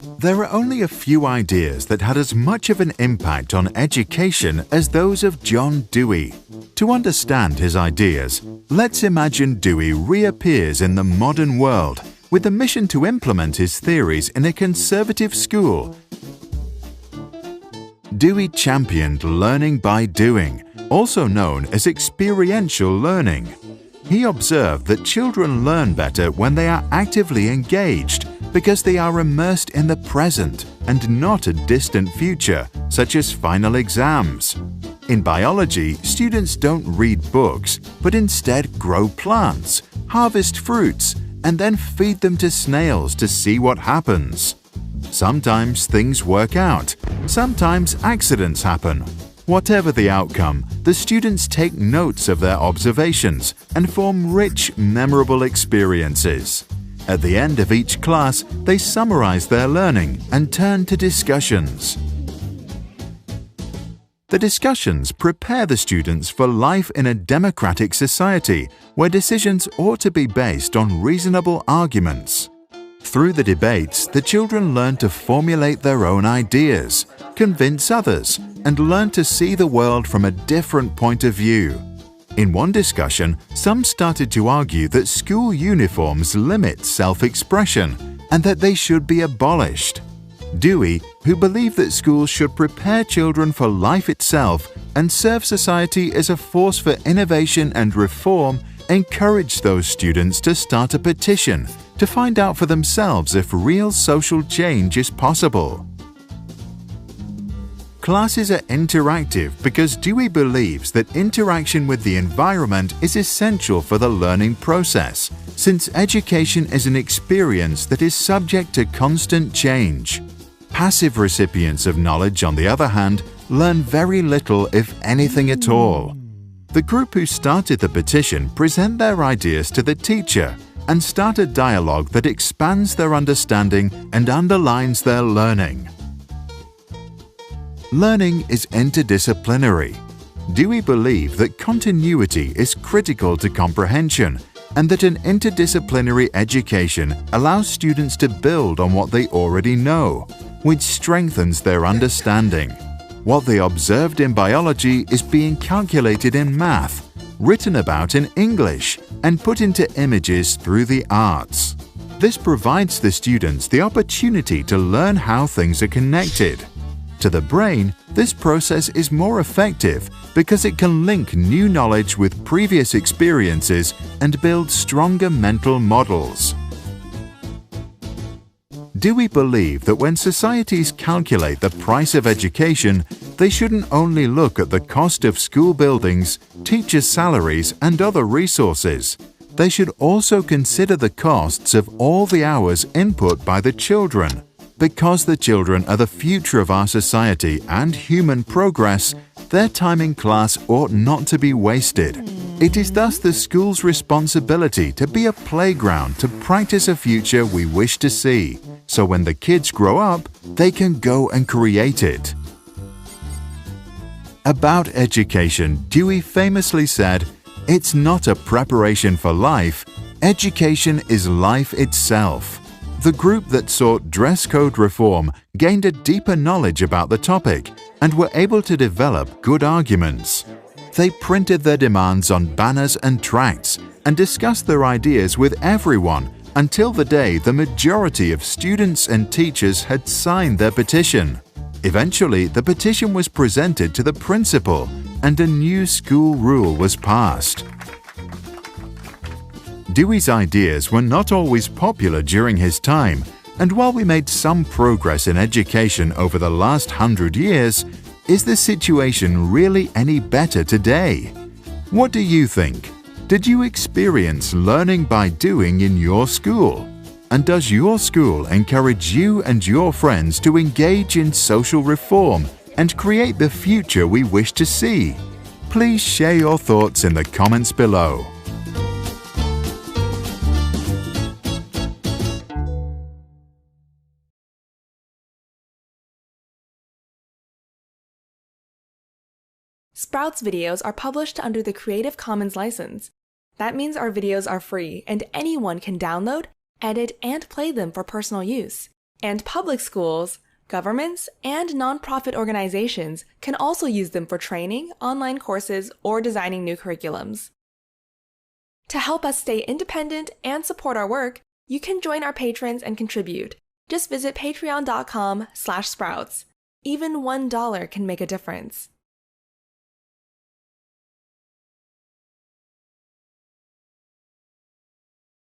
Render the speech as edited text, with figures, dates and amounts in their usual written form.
There are only a few ideas that had as much of an impact on education as those of John Dewey. To understand his ideas, let's imagine Dewey reappears in the modern world with the mission to implement his theories in a conservative school. Dewey championed learning by doing, also known as experiential learning. He observed that children learn better when they are actively engaged because they are immersed in the present and not a distant future, such as final exams. In biology, students don't read books, but instead grow plants, harvest fruits, and then feed them to snails to see what happens. Sometimes things work out, sometimes accidents happen. Whatever the outcome, the students take notes of their observations and form rich, memorable experiences. At the end of each class, they summarize their learning and turn to discussions. The discussions prepare the students for life in a democratic society where decisions ought to be based on reasonable arguments. Through the debates, the children learn to formulate their own ideas, convince others, and learn to see the world from a different point of view. In one discussion, some started to argue that school uniforms limit self-expression and that they should be abolished. Dewey, who believed that schools should prepare children for life itself and serve society as a force for innovation and reform, encouraged those students to start a petition to find out for themselves if real social change is possible. Classes are interactive because Dewey believes that interaction with the environment is essential for the learning process, since education is an experience that is subject to constant change. Passive recipients of knowledge, on the other hand, learn very little, if anything at all. The group who started the petition present their ideas to the teacher and start a dialogue that expands their understanding and underlines their learning. Learning is interdisciplinary. Dewey believed that continuity is critical to comprehension and that an interdisciplinary education allows students to build on what they already know, which strengthens their understanding. What they observed in biology is being calculated in math, written about in English, and put into images through the arts. This provides the students the opportunity to learn how things are connected. To the brain, this process is more effective because it can link new knowledge with previous experiences and build stronger mental models. Dewey believed that when societies calculate the price of education, they shouldn't only look at the cost of school buildings, teachers' salaries, and other resources. They should also consider the costs of all the hours input by the children. Because the children are the future of our society and human progress, their time in class ought not to be wasted. It is thus the school's responsibility to be a playground to practice a future we wish to see, so when the kids grow up, they can go and create it. About education, Dewey famously said, "It's not a preparation for life, education is life itself." The group that sought dress code reform gained a deeper knowledge about the topic and were able to develop good arguments. They printed their demands on banners and tracts and discussed their ideas with everyone until the day the majority of students and teachers had signed their petition. Eventually, the petition was presented to the principal and a new school rule was passed. Dewey's ideas were not always popular during his time, and while we made some progress in education over the last 100 years, is the situation really any better today? What do you think? Did you experience learning by doing in your school? And does your school encourage you and your friends to engage in social reform and create the future we wish to see? Please share your thoughts in the comments below. Sprouts videos are published under the Creative Commons license. That means our videos are free and anyone can download, edit, and play them for personal use. And public schools, governments, and nonprofit organizations can also use them for training, online courses, or designing new curriculums. To help us stay independent and support our work, you can join our patrons and contribute. Just visit patreon.com/sprouts. Even $1 can make a difference.